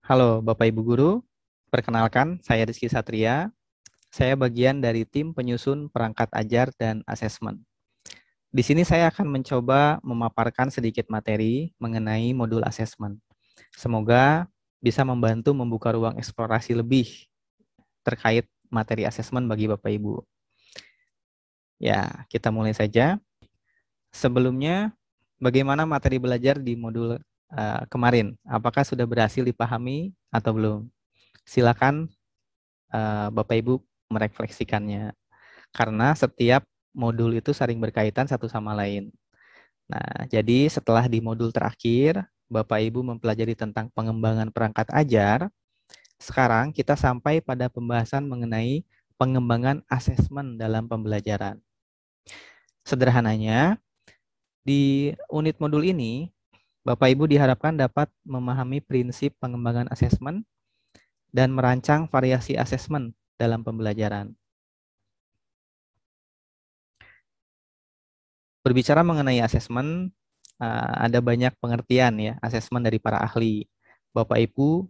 Halo Bapak Ibu Guru, perkenalkan saya Rizky Satria. Saya bagian dari tim penyusun perangkat ajar dan asesmen. Di sini saya akan mencoba memaparkan sedikit materi mengenai modul asesmen. Semoga bisa membantu membuka ruang eksplorasi lebih terkait materi asesmen bagi Bapak Ibu. Ya, kita mulai saja. Sebelumnya, bagaimana materi belajar di modul kemarin? Apakah sudah berhasil dipahami atau belum? Silakan Bapak Ibu merefleksikannya. Karena setiap modul itu saling berkaitan satu sama lain. Nah, jadi setelah di modul terakhir, Bapak Ibu mempelajari tentang pengembangan perangkat ajar, sekarang kita sampai pada pembahasan mengenai pengembangan asesmen dalam pembelajaran. Sederhananya, di unit modul ini, Bapak Ibu diharapkan dapat memahami prinsip pengembangan asesmen dan merancang variasi asesmen dalam pembelajaran. Berbicara mengenai asesmen, ada banyak pengertian ya, asesmen dari para ahli. Bapak Ibu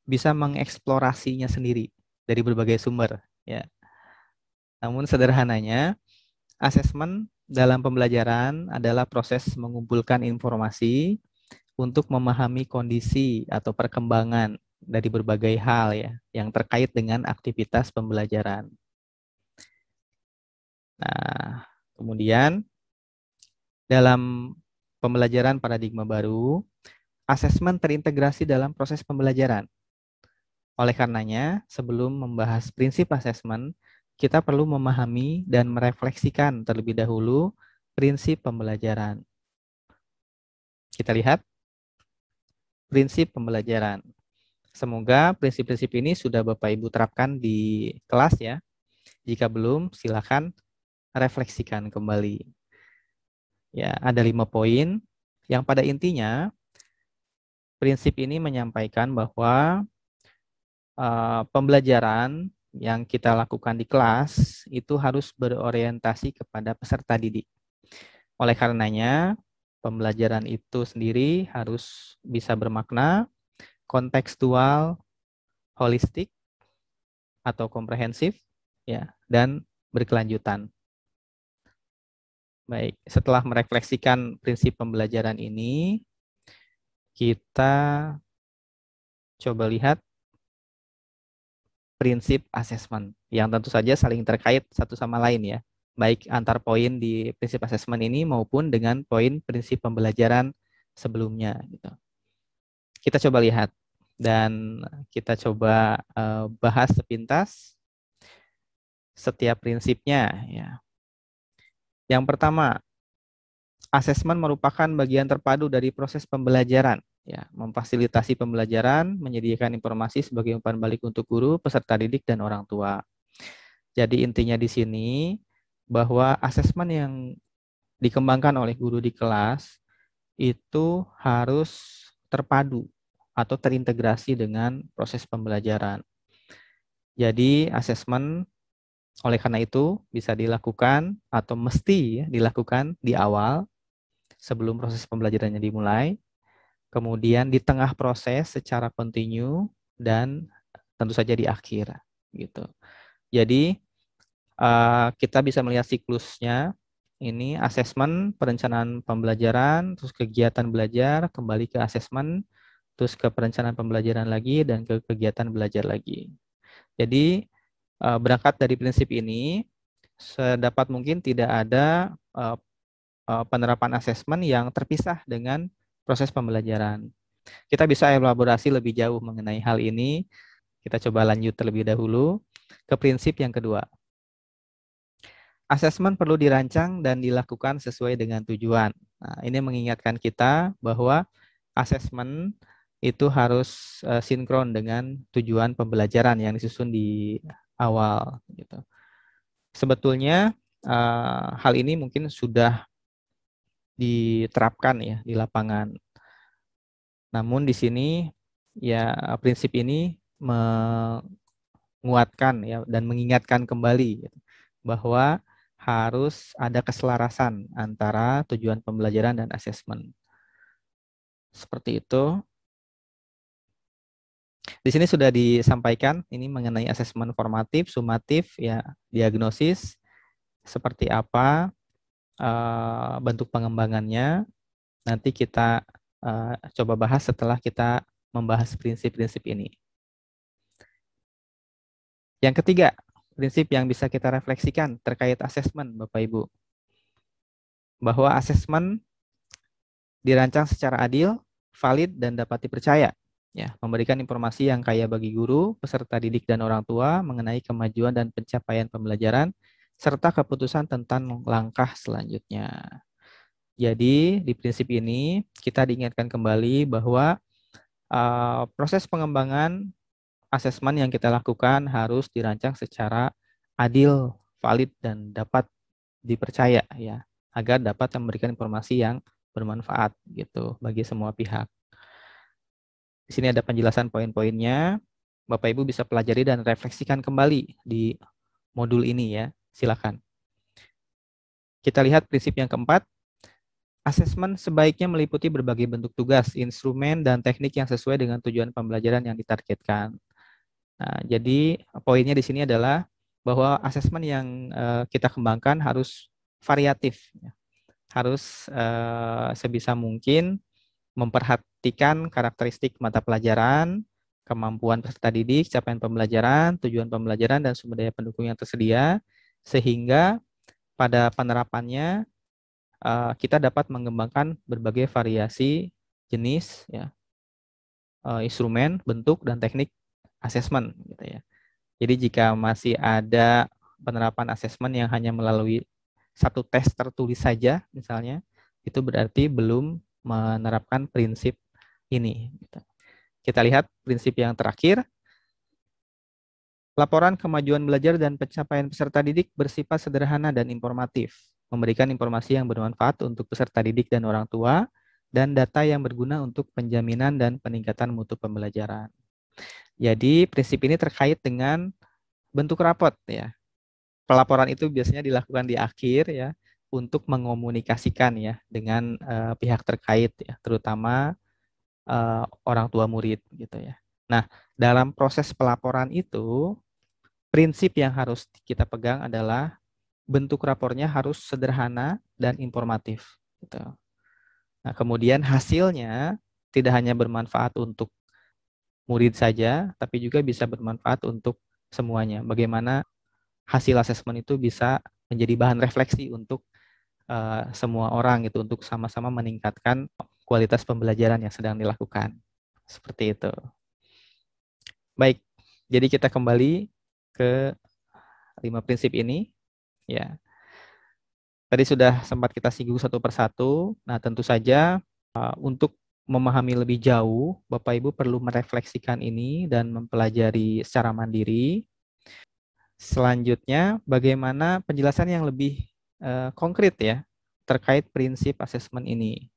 bisa mengeksplorasinya sendiri dari berbagai sumber ya. Namun sederhananya, asesmen dalam pembelajaran adalah proses mengumpulkan informasi untuk memahami kondisi atau perkembangan dari berbagai hal ya yang terkait dengan aktivitas pembelajaran. Nah, kemudian dalam pembelajaran paradigma baru, asesmen terintegrasi dalam proses pembelajaran. Oleh karenanya, sebelum membahas prinsip asesmen, kita perlu memahami dan merefleksikan terlebih dahulu prinsip pembelajaran. Kita lihat prinsip pembelajaran. Semoga prinsip-prinsip ini sudah Bapak Ibu terapkan di kelas ya. Jika belum, silakan refleksikan kembali. Ya, ada 5 poin yang pada intinya prinsip ini menyampaikan bahwa pembelajaran yang kita lakukan di kelas itu harus berorientasi kepada peserta didik. Oleh karenanya, pembelajaran itu sendiri harus bisa bermakna, kontekstual, holistik atau komprehensif, ya, dan berkelanjutan. Baik, setelah merefleksikan prinsip pembelajaran ini, kita coba lihat prinsip asesmen yang tentu saja saling terkait satu sama lain ya, baik antar poin di prinsip asesmen ini maupun dengan poin prinsip pembelajaran sebelumnya gitu. Kita coba lihat dan kita coba bahas sepintas setiap prinsipnya ya. Yang pertama, asesmen merupakan bagian terpadu dari proses pembelajaran ya, memfasilitasi pembelajaran, menyediakan informasi sebagai umpan balik untuk guru, peserta didik dan orang tua. Jadi intinya di sini bahwa asesmen yang dikembangkan oleh guru di kelas itu harus terpadu atau terintegrasi dengan proses pembelajaran. Jadi asesmen oleh karena itu bisa dilakukan atau mesti ya, dilakukan di awal sebelum proses pembelajarannya dimulai, kemudian di tengah proses secara kontinu dan tentu saja di akhir gitu. Jadi kita bisa melihat siklusnya. Ini asesmen, perencanaan pembelajaran, terus kegiatan belajar, kembali ke asesmen, terus ke perencanaan pembelajaran lagi, dan ke kegiatan belajar lagi. Jadi berangkat dari prinsip ini, sedapat mungkin tidak ada penerapan asesmen yang terpisah dengan proses pembelajaran. Kita bisa elaborasi lebih jauh mengenai hal ini. Kita coba lanjut terlebih dahulu ke prinsip yang kedua. Asesmen perlu dirancang dan dilakukan sesuai dengan tujuan. Nah, ini mengingatkan kita bahwa asesmen itu harus sinkron dengan tujuan pembelajaran yang disusun di awal. Gitu. Sebetulnya hal ini mungkin sudah diterapkan ya di lapangan. Namun di sini ya prinsip ini menguatkan ya dan mengingatkan kembali gitu, bahwa harus ada keselarasan antara tujuan pembelajaran dan asesmen. Seperti itu. Di sini sudah disampaikan ini mengenai asesmen formatif, sumatif, ya, diagnosis, seperti apa bentuk pengembangannya. Nanti kita coba bahas setelah kita membahas prinsip-prinsip ini. Yang ketiga, prinsip yang bisa kita refleksikan terkait asesmen, Bapak Ibu. Bahwa asesmen dirancang secara adil, valid, dan dapat dipercaya. Ya, memberikan informasi yang kaya bagi guru, peserta didik, dan orang tua mengenai kemajuan dan pencapaian pembelajaran, serta keputusan tentang langkah selanjutnya. Jadi, di prinsip ini kita diingatkan kembali bahwa proses pengembangan asesmen yang kita lakukan harus dirancang secara adil, valid, dan dapat dipercaya, ya, agar dapat memberikan informasi yang bermanfaat gitu bagi semua pihak. Di sini ada penjelasan poin-poinnya. Bapak Ibu bisa pelajari dan refleksikan kembali di modul ini, ya. Silakan. Kita lihat prinsip yang keempat. Asesmen sebaiknya meliputi berbagai bentuk tugas, instrumen, dan teknik yang sesuai dengan tujuan pembelajaran yang ditargetkan. Nah, jadi poinnya di sini adalah bahwa asesmen yang kita kembangkan harus variatif, ya. Harus sebisa mungkin memperhatikan karakteristik mata pelajaran, kemampuan peserta didik, capaian pembelajaran, tujuan pembelajaran, dan sumber daya pendukung yang tersedia, sehingga pada penerapannya kita dapat mengembangkan berbagai variasi jenis, ya, instrumen, bentuk, dan teknik asesmen, gitu ya. Jadi jika masih ada penerapan asesmen yang hanya melalui satu tes tertulis saja, misalnya, itu berarti belum menerapkan prinsip ini. Kita lihat prinsip yang terakhir. Laporan kemajuan belajar dan pencapaian peserta didik bersifat sederhana dan informatif, memberikan informasi yang bermanfaat untuk peserta didik dan orang tua, dan data yang berguna untuk penjaminan dan peningkatan mutu pembelajaran. Jadi prinsip ini terkait dengan bentuk rapot, ya. Pelaporan itu biasanya dilakukan di akhir, ya, untuk mengomunikasikan, ya, dengan pihak terkait, ya, terutama orang tua murid, gitu ya. Nah, dalam proses pelaporan itu prinsip yang harus kita pegang adalah bentuk rapornya harus sederhana dan informatif, gitu. Nah, kemudian hasilnya tidak hanya bermanfaat untuk murid saja, tapi juga bisa bermanfaat untuk semuanya. Bagaimana hasil asesmen itu bisa menjadi bahan refleksi untuk semua orang, gitu, untuk sama-sama meningkatkan kualitas pembelajaran yang sedang dilakukan. Seperti itu. Baik, jadi kita kembali ke 5 prinsip ini, ya. Tadi sudah sempat kita singgung satu persatu. Nah, tentu saja untuk memahami lebih jauh, Bapak Ibu perlu merefleksikan ini dan mempelajari secara mandiri. Selanjutnya, bagaimana penjelasan yang lebih konkret, ya, terkait prinsip asesmen ini.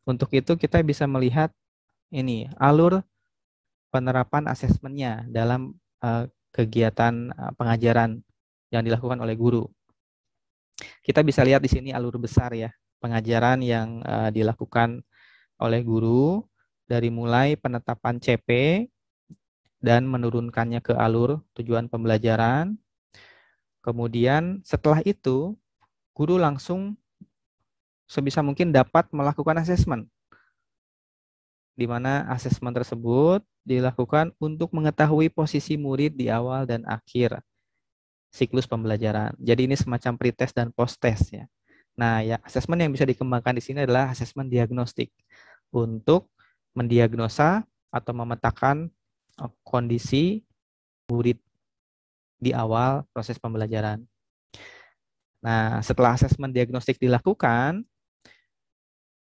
Untuk itu kita bisa melihat ini alur penerapan asesmennya dalam kegiatan pengajaran yang dilakukan oleh guru. Kita bisa lihat di sini alur besar, ya, pengajaran yang dilakukan oleh guru dari mulai penetapan CP dan menurunkannya ke alur tujuan pembelajaran. Kemudian setelah itu guru langsung sebisa mungkin dapat melakukan asesmen, di mana asesmen tersebut dilakukan untuk mengetahui posisi murid di awal dan akhir siklus pembelajaran. Jadi ini semacam pretest dan post-test, ya. Nah, ya, asesmen yang bisa dikembangkan di sini adalah asesmen diagnostik untuk mendiagnosa atau memetakan kondisi murid di awal proses pembelajaran. Nah, setelah asesmen diagnostik dilakukan,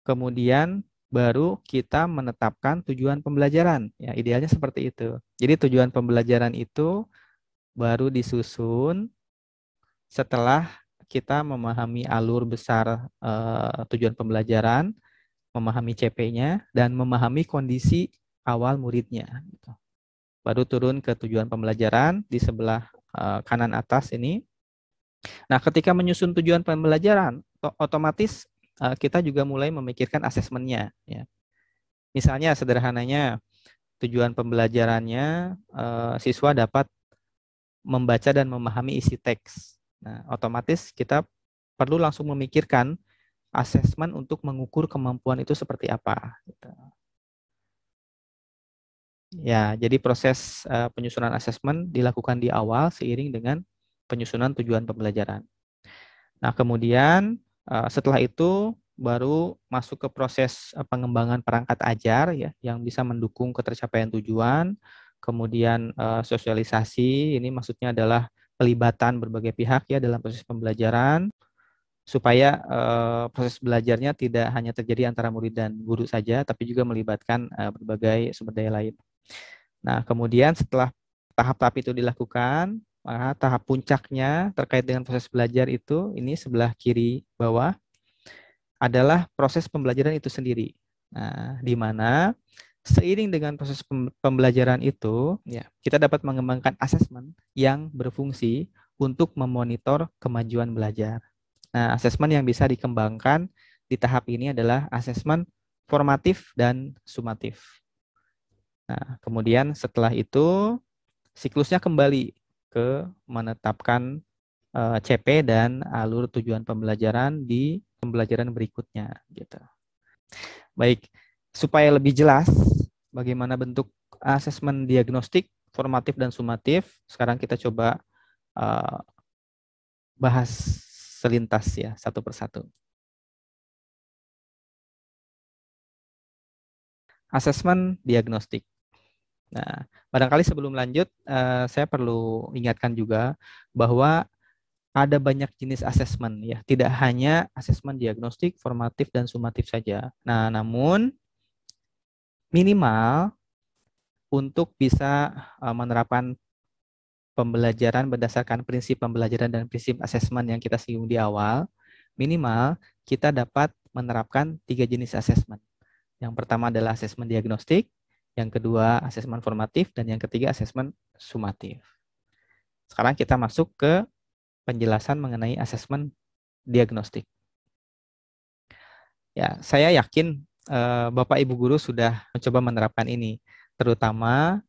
kemudian baru kita menetapkan tujuan pembelajaran. Ya, idealnya seperti itu. Jadi tujuan pembelajaran itu baru disusun setelah kita memahami alur besar tujuan pembelajaran, memahami CP-nya, dan memahami kondisi awal muridnya. Baru turun ke tujuan pembelajaran di sebelah kanan atas ini. Nah, ketika menyusun tujuan pembelajaran, otomatis kita juga mulai memikirkan asesmennya. Ya. Misalnya sederhananya, tujuan pembelajarannya siswa dapat membaca dan memahami isi teks. Nah, otomatis kita perlu langsung memikirkan asesmen untuk mengukur kemampuan itu seperti apa. Gitu. Ya, jadi proses penyusunan asesmen dilakukan di awal seiring dengan penyusunan tujuan pembelajaran. Nah, kemudian setelah itu baru masuk ke proses pengembangan perangkat ajar ya yang bisa mendukung ketercapaian tujuan. Kemudian sosialisasi, ini maksudnya adalah pelibatan berbagai pihak ya dalam proses pembelajaran supaya proses belajarnya tidak hanya terjadi antara murid dan guru saja, tapi juga melibatkan berbagai sumber daya lain. Nah, kemudian setelah tahap-tahap itu dilakukan, maka tahap puncaknya terkait dengan proses belajar itu, ini sebelah kiri bawah, adalah proses pembelajaran itu sendiri. Nah, di mana seiring dengan proses pembelajaran itu, ya, kita dapat mengembangkan asesmen yang berfungsi untuk memonitor kemajuan belajar. Nah, asesmen yang bisa dikembangkan di tahap ini adalah asesmen formatif dan sumatif. Nah, kemudian setelah itu siklusnya kembali ke menetapkan CP dan alur tujuan pembelajaran di pembelajaran berikutnya gitu. Baik, supaya lebih jelas bagaimana bentuk asesmen diagnostik, formatif dan sumatif, sekarang kita coba bahas selintas ya satu persatu. Asesmen diagnostik. Nah, barangkali sebelum lanjut, saya perlu ingatkan juga bahwa ada banyak jenis asesmen ya, tidak hanya asesmen diagnostik, formatif dan sumatif saja. Nah, namun minimal untuk bisa menerapkan pembelajaran berdasarkan prinsip pembelajaran dan prinsip asesmen yang kita singgung di awal, minimal kita dapat menerapkan 3 jenis asesmen. Yang pertama adalah asesmen diagnostik, yang kedua asesmen formatif, dan yang ketiga asesmen sumatif. Sekarang kita masuk ke penjelasan mengenai asesmen diagnostik. Ya, saya yakin Bapak Ibu guru sudah mencoba menerapkan ini, terutama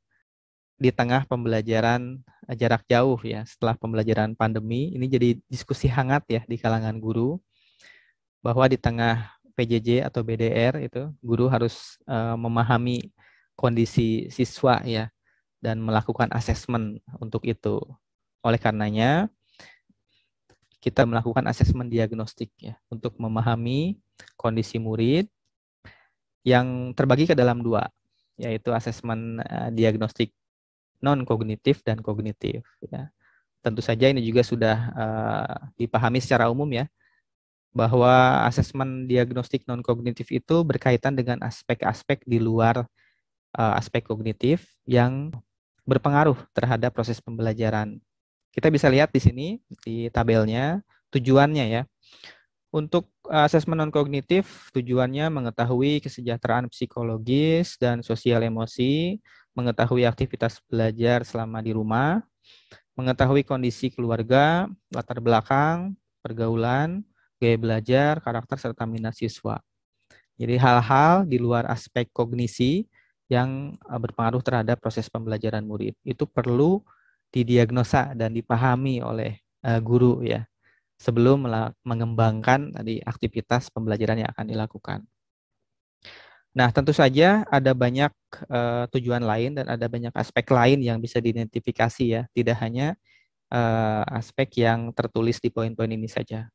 di tengah pembelajaran jarak jauh ya. Setelah pembelajaran pandemi, ini jadi diskusi hangat ya di kalangan guru bahwa di tengah PJJ atau BDR itu guru harus memahami kondisi siswa ya dan melakukan asesmen untuk itu. Oleh karenanya kita melakukan asesmen diagnostik ya untuk memahami kondisi murid yang terbagi ke dalam 2, yaitu asesmen diagnostik non kognitif dan kognitif ya. Tentu saja ini juga sudah dipahami secara umum ya bahwa asesmen diagnostik non kognitif itu berkaitan dengan aspek-aspek di luar aspek kognitif yang berpengaruh terhadap proses pembelajaran. Kita bisa lihat di sini di tabelnya tujuannya ya. Untuk asesmen non kognitif tujuannya mengetahui kesejahteraan psikologis dan sosial emosi, mengetahui aktivitas belajar selama di rumah, mengetahui kondisi keluarga, latar belakang, pergaulan, gaya belajar, karakter serta minat siswa. Jadi hal-hal di luar aspek kognisi yang berpengaruh terhadap proses pembelajaran murid itu perlu didiagnosa dan dipahami oleh guru ya sebelum mengembangkan tadi aktivitas pembelajaran yang akan dilakukan. Nah, tentu saja ada banyak tujuan lain dan ada banyak aspek lain yang bisa diidentifikasi ya, tidak hanya aspek yang tertulis di poin-poin ini saja.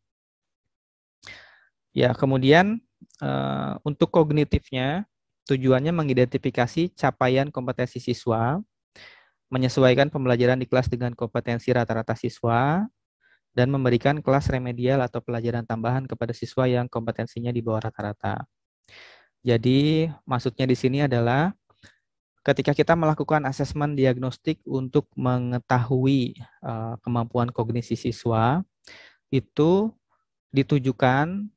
Ya, kemudian untuk kognitifnya tujuannya mengidentifikasi capaian kompetensi siswa, menyesuaikan pembelajaran di kelas dengan kompetensi rata-rata siswa, dan memberikan kelas remedial atau pelajaran tambahan kepada siswa yang kompetensinya di bawah rata-rata. Jadi maksudnya di sini adalah ketika kita melakukan asesmen diagnostik untuk mengetahui kemampuan kognisi siswa, itu ditujukan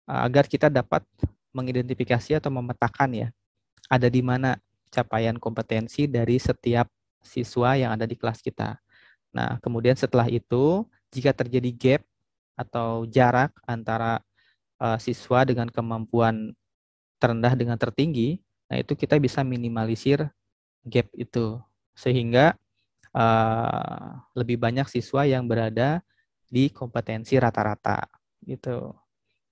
agar kita dapat mengidentifikasi atau memetakan ya, ada di mana capaian kompetensi dari setiap siswa yang ada di kelas kita. Nah, kemudian setelah itu, jika terjadi gap atau jarak antara siswa dengan kemampuan terendah dengan tertinggi, nah itu kita bisa minimalisir gap itu, sehingga lebih banyak siswa yang berada di kompetensi rata-rata gitu.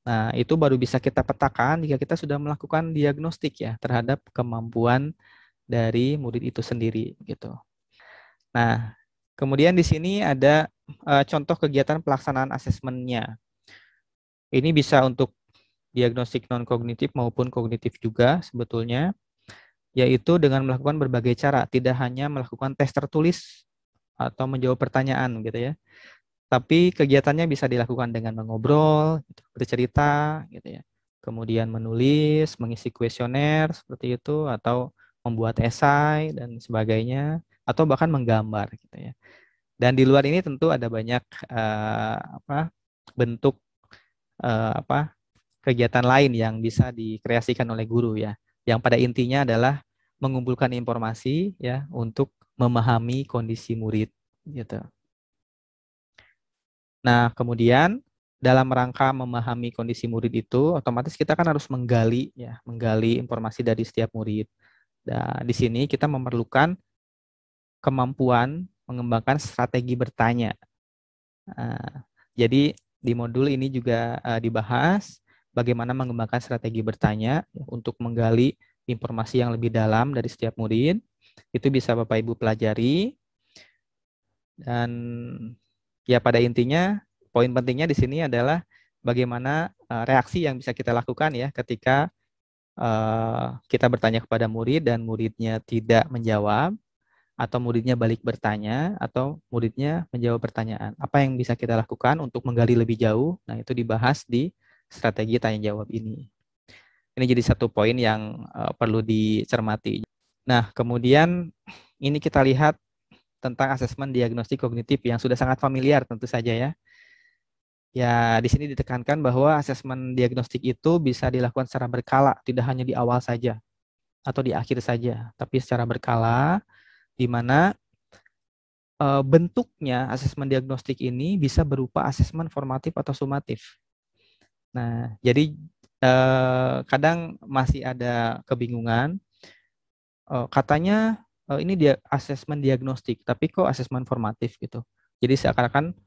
Nah, itu baru bisa kita petakan jika kita sudah melakukan diagnostik ya terhadap kemampuan dari murid itu sendiri gitu. Nah, kemudian di sini ada contoh kegiatan pelaksanaan asesmennya. Ini bisa untuk diagnostik non-kognitif maupun kognitif juga sebetulnya, yaitu dengan melakukan berbagai cara, tidak hanya melakukan tes tertulis atau menjawab pertanyaan gitu ya. Tapi kegiatannya bisa dilakukan dengan mengobrol, gitu, bercerita, gitu ya. Kemudian menulis, mengisi kuesioner seperti itu, atau membuat esai dan sebagainya, atau bahkan menggambar, gitu ya. Dan di luar ini tentu ada banyak bentuk kegiatan lain yang bisa dikreasikan oleh guru ya. Yang pada intinya adalah mengumpulkan informasi ya untuk memahami kondisi murid, gitu. Nah, kemudian dalam rangka memahami kondisi murid itu, otomatis kita kan harus menggali informasi dari setiap murid. Nah, di sini kita memerlukan kemampuan mengembangkan strategi bertanya. Nah, jadi di modul ini juga dibahas bagaimana mengembangkan strategi bertanya untuk menggali informasi yang lebih dalam dari setiap murid. Itu bisa Bapak Ibu pelajari. Dan ya pada intinya poin pentingnya di sini adalah bagaimana reaksi yang bisa kita lakukan ya ketika kita bertanya kepada murid dan muridnya tidak menjawab, atau muridnya balik bertanya, atau muridnya menjawab pertanyaan. Apa yang bisa kita lakukan untuk menggali lebih jauh? Nah, itu dibahas di strategi tanya jawab ini. Ini jadi satu poin yang perlu dicermati. Nah, kemudian ini kita lihat tentang asesmen diagnostik kognitif yang sudah sangat familiar tentu saja ya. Ya, di sini ditekankan bahwa asesmen diagnostik itu bisa dilakukan secara berkala, tidak hanya di awal saja atau di akhir saja, tapi secara berkala, di mana bentuknya asesmen diagnostik ini bisa berupa asesmen formatif atau sumatif. Nah, jadi kadang masih ada kebingungan, katanya ini dia asesmen diagnostik, tapi kok asesmen formatif gitu. Jadi seakan-akan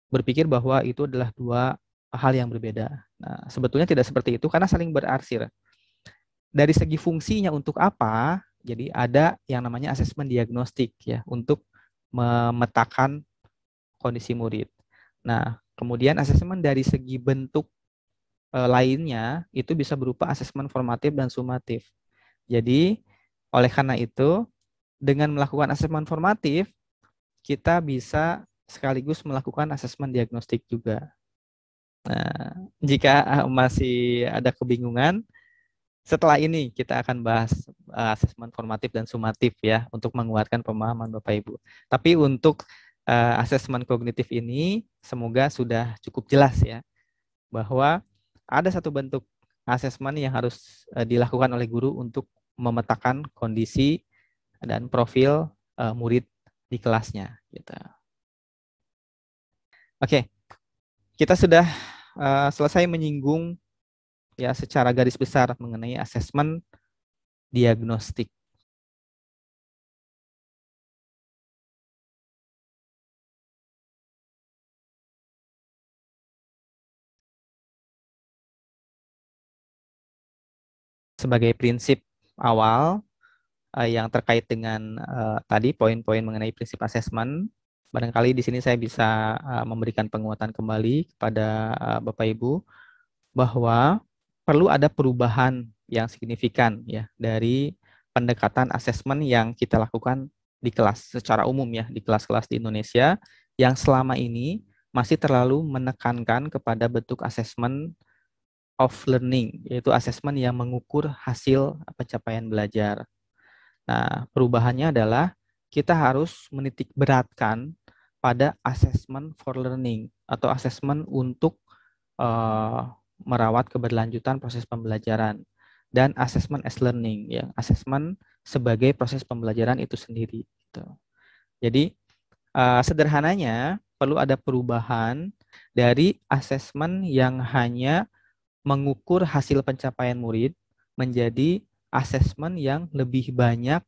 berpikir bahwa itu adalah dua hal yang berbeda. Nah, sebetulnya tidak seperti itu karena saling berarsir. Dari segi fungsinya untuk apa? Jadi ada yang namanya asesmen diagnostik ya untuk memetakan kondisi murid. Nah, kemudian asesmen dari segi bentuk lainnya itu bisa berupa asesmen formatif dan sumatif. Jadi, oleh karena itu, dengan melakukan asesmen formatif, kita bisa sekaligus melakukan asesmen diagnostik juga. Nah, jika masih ada kebingungan, setelah ini kita akan bahas asesmen formatif dan sumatif ya untuk menguatkan pemahaman Bapak Ibu. Tapi untuk asesmen kognitif ini semoga sudah cukup jelas ya bahwa ada satu bentuk asesmen yang harus dilakukan oleh guru untuk memetakan kondisi dan profil murid di kelasnya gitu. Oke, kita sudah selesai menyinggung ya secara garis besar mengenai asesmen diagnostik. Sebagai prinsip awal yang terkait dengan tadi poin-poin mengenai prinsip asesmen, barangkali di sini saya bisa memberikan penguatan kembali kepada Bapak Ibu bahwa perlu ada perubahan yang signifikan ya dari pendekatan asesmen yang kita lakukan di kelas secara umum ya di kelas-kelas di Indonesia yang selama ini masih terlalu menekankan kepada bentuk asesmen of learning, yaitu asesmen yang mengukur hasil pencapaian belajar. Nah, perubahannya adalah kita harus menitik beratkan pada asesmen for learning atau asesmen untuk merawat keberlanjutan proses pembelajaran dan asesmen as learning, ya, asesmen sebagai proses pembelajaran itu sendiri. Gitu. Jadi sederhananya perlu ada perubahan dari asesmen yang hanya mengukur hasil pencapaian murid menjadi asesmen yang lebih banyak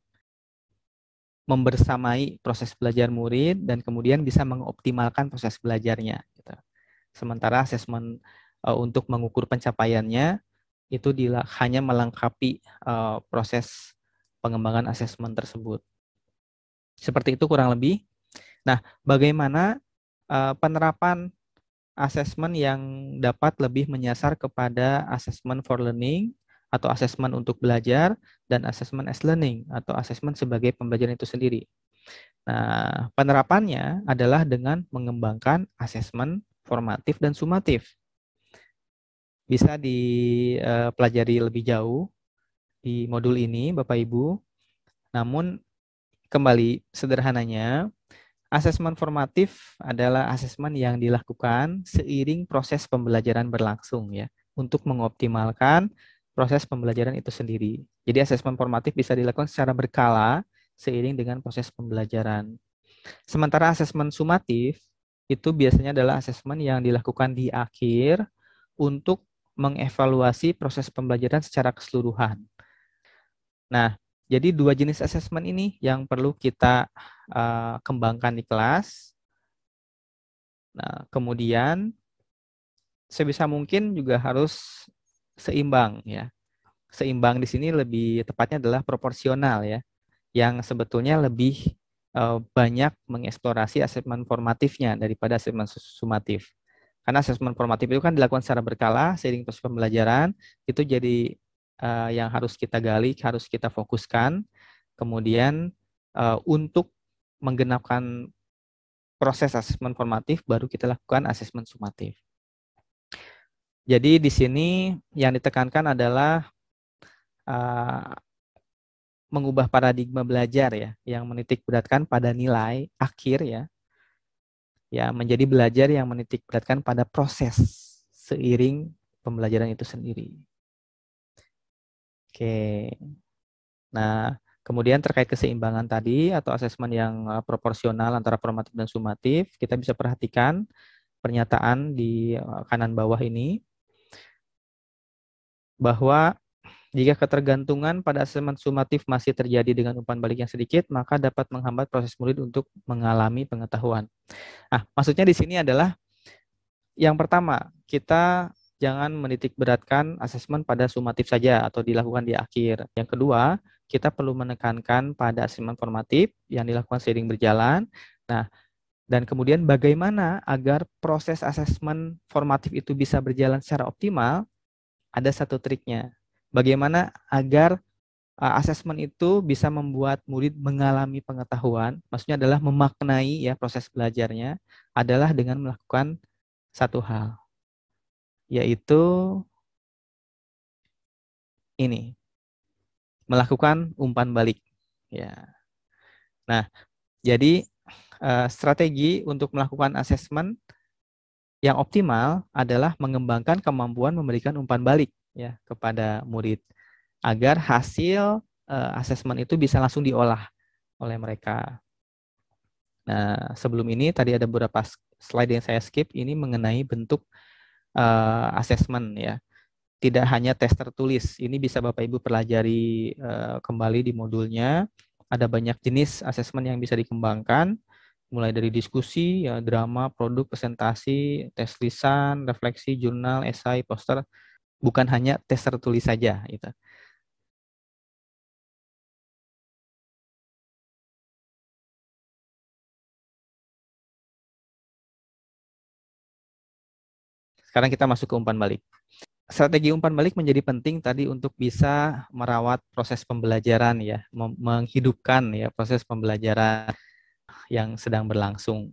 membersamai proses belajar murid dan kemudian bisa mengoptimalkan proses belajarnya. Gitu. Sementara asesmen untuk mengukur pencapaiannya itu hanya melengkapi proses pengembangan asesmen tersebut. Seperti itu kurang lebih. Nah, bagaimana penerapan asesmen yang dapat lebih menyasar kepada asesmen for learning atau asesmen untuk belajar dan asesmen as learning atau asesmen sebagai pembelajaran itu sendiri. Nah, penerapannya adalah dengan mengembangkan asesmen formatif dan sumatif. Bisa dipelajari lebih jauh di modul ini, Bapak Ibu. Namun, kembali sederhananya, asesmen formatif adalah asesmen yang dilakukan seiring proses pembelajaran berlangsung ya, untuk mengoptimalkan proses pembelajaran itu sendiri. Jadi asesmen formatif bisa dilakukan secara berkala seiring dengan proses pembelajaran. Sementara asesmen sumatif itu biasanya adalah asesmen yang dilakukan di akhir untuk mengevaluasi proses pembelajaran secara keseluruhan. Nah, jadi dua jenis asesmen ini yang perlu kita kembangkan di kelas. Nah, kemudian sebisa mungkin juga harus seimbang ya. Seimbang di sini lebih tepatnya adalah proporsional ya, yang sebetulnya lebih banyak mengeksplorasi asesmen formatifnya daripada asesmen sumatif. Karena asesmen formatif itu kan dilakukan secara berkala seiring proses pembelajaran, itu jadi yang harus kita gali, harus kita fokuskan. Kemudian untuk menggenapkan proses asesmen formatif baru kita lakukan asesmen sumatif. Jadi di sini yang ditekankan adalah mengubah paradigma belajar ya, yang menitik beratkan pada nilai akhir ya menjadi belajar yang menitik beratkan pada proses seiring pembelajaran itu sendiri. Oke. Nah, kemudian terkait keseimbangan tadi atau asesmen yang proporsional antara formatif dan sumatif, kita bisa perhatikan pernyataan di kanan bawah ini bahwa jika ketergantungan pada asesmen sumatif masih terjadi dengan umpan balik yang sedikit, maka dapat menghambat proses murid untuk mengalami pengetahuan. Nah, maksudnya di sini adalah yang pertama, kita jangan menitik beratkan asesmen pada sumatif saja atau dilakukan di akhir. Yang kedua, kita perlu menekankan pada asesmen formatif yang dilakukan seiring berjalan. Nah, dan kemudian bagaimana agar proses asesmen formatif itu bisa berjalan secara optimal? Ada satu triknya. Bagaimana agar asesmen itu bisa membuat murid mengalami pengetahuan, maksudnya adalah memaknai ya proses belajarnya, adalah dengan melakukan satu hal, yaitu ini, melakukan umpan balik. Ya. Nah, jadi strategi untuk melakukan asesmen yang optimal adalah mengembangkan kemampuan memberikan umpan balik ya kepada murid agar hasil asesmen itu bisa langsung diolah oleh mereka. Nah, sebelum ini tadi ada beberapa slide yang saya skip, ini mengenai bentuk asesmen ya. Tidak hanya tes tertulis, ini bisa Bapak Ibu pelajari kembali di modulnya. Ada banyak jenis asesmen yang bisa dikembangkan, mulai dari diskusi, ya, drama, produk, presentasi, tes lisan, refleksi, jurnal, esai, poster, bukan hanya tes tertulis saja. Gitu. Sekarang kita masuk ke umpan balik. Strategi umpan balik menjadi penting tadi untuk bisa merawat proses pembelajaran ya, menghidupkan ya proses pembelajaran yang sedang berlangsung.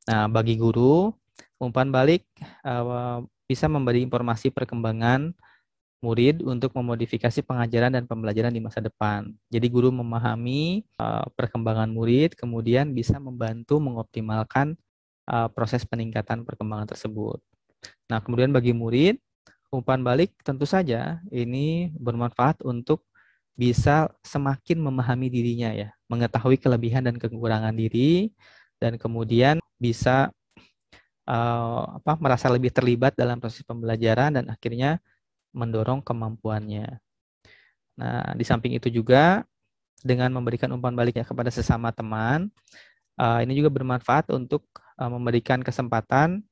Nah, bagi guru, umpan balik bisa memberi informasi perkembangan murid untuk memodifikasi pengajaran dan pembelajaran di masa depan. Jadi guru memahami perkembangan murid, kemudian bisa membantu mengoptimalkan proses peningkatan perkembangan tersebut. Nah, kemudian bagi murid, umpan balik tentu saja ini bermanfaat untuk bisa semakin memahami dirinya ya, mengetahui kelebihan dan kekurangan diri, dan kemudian bisa merasa lebih terlibat dalam proses pembelajaran dan akhirnya mendorong kemampuannya. Nah, di samping itu juga dengan memberikan umpan baliknya kepada sesama teman, ini juga bermanfaat untuk memberikan kesempatan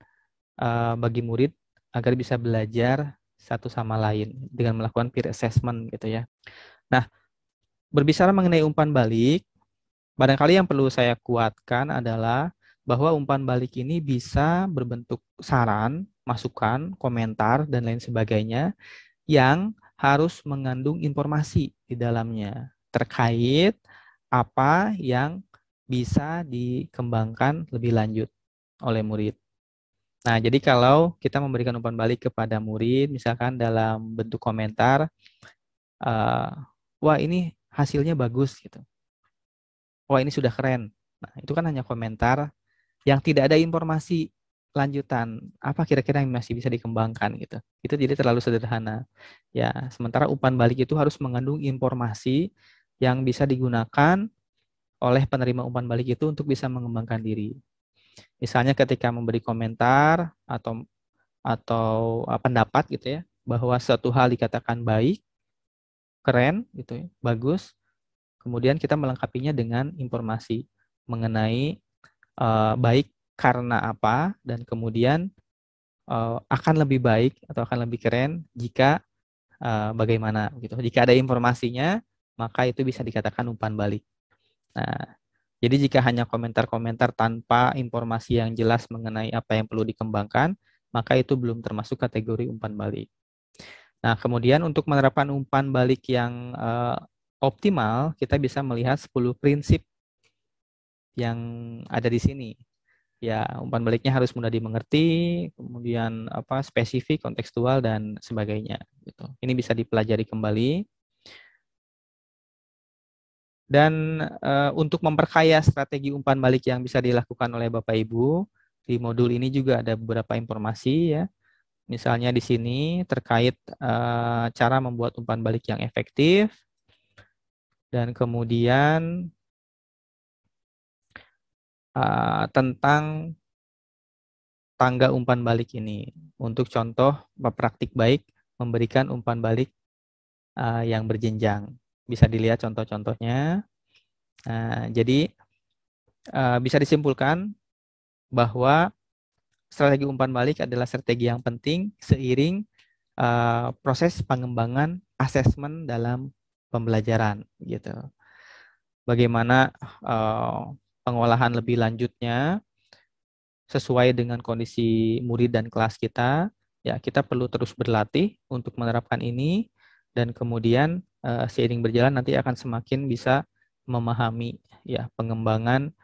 bagi murid agar bisa belajar satu sama lain dengan melakukan peer assessment gitu ya. Nah, berbicara mengenai umpan balik, barangkali yang perlu saya kuatkan adalah bahwa umpan balik ini bisa berbentuk saran, masukan, komentar, dan lain sebagainya yang harus mengandung informasi di dalamnya terkait apa yang bisa dikembangkan lebih lanjut oleh murid. Nah, jadi kalau kita memberikan umpan balik kepada murid, misalkan dalam bentuk komentar, wah ini hasilnya bagus gitu. Wah ini sudah keren. Nah, itu kan hanya komentar yang tidak ada informasi lanjutan. Apa kira-kira yang masih bisa dikembangkan gitu. Itu jadi terlalu sederhana. Ya, sementara umpan balik itu harus mengandung informasi yang bisa digunakan oleh penerima umpan balik itu untuk bisa mengembangkan diri. Misalnya ketika memberi komentar atau pendapat gitu ya, bahwa suatu hal dikatakan baik, keren gitu ya, bagus. Kemudian kita melengkapinya dengan informasi mengenai baik karena apa, dan kemudian akan lebih baik atau akan lebih keren jika bagaimana gitu. Jika ada informasinya, maka itu bisa dikatakan umpan balik. Nah, jadi jika hanya komentar-komentar tanpa informasi yang jelas mengenai apa yang perlu dikembangkan, maka itu belum termasuk kategori umpan balik. Nah, kemudian untuk menerapkan umpan balik yang optimal, kita bisa melihat 10 prinsip yang ada di sini. Ya, umpan baliknya harus mudah dimengerti, kemudian spesifik, kontekstual, dan sebagainya. Gitu. Ini bisa dipelajari kembali. Dan untuk memperkaya strategi umpan balik yang bisa dilakukan oleh Bapak Ibu, di modul ini juga ada beberapa informasi ya. Misalnya di sini terkait cara membuat umpan balik yang efektif, dan kemudian tentang tangga umpan balik ini. Untuk contoh praktik baik memberikan umpan balik yang berjenjang. Bisa dilihat contoh-contohnya. Jadi bisa disimpulkan bahwa strategi umpan balik adalah strategi yang penting seiring proses pengembangan asesmen dalam pembelajaran gitu. Bagaimana pengolahan lebih lanjutnya sesuai dengan kondisi murid dan kelas kita, ya kita perlu terus berlatih untuk menerapkan ini, dan kemudian seiring berjalan nanti akan semakin bisa memahami ya pengembangan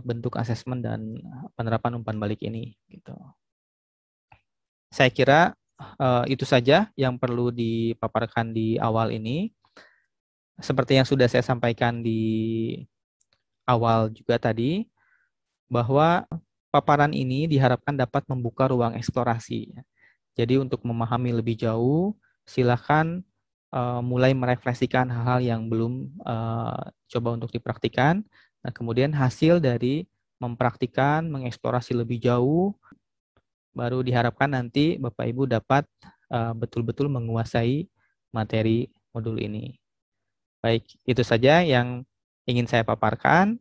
bentuk asesmen dan penerapan umpan balik ini gitu. Saya kira itu saja yang perlu dipaparkan di awal ini. Seperti yang sudah saya sampaikan di awal juga tadi, bahwa paparan ini diharapkan dapat membuka ruang eksplorasi. Jadi untuk memahami lebih jauh, silakan mulai merefleksikan hal-hal yang belum coba untuk dipraktikkan. Nah, kemudian hasil dari mempraktikkan, mengeksplorasi lebih jauh, baru diharapkan nanti Bapak Ibu dapat betul-betul menguasai materi modul ini. Baik, itu saja yang ingin saya paparkan.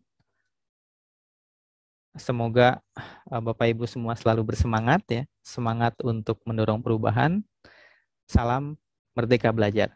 Semoga Bapak Ibu semua selalu bersemangat ya, semangat untuk mendorong perubahan. Salam Merdeka Belajar.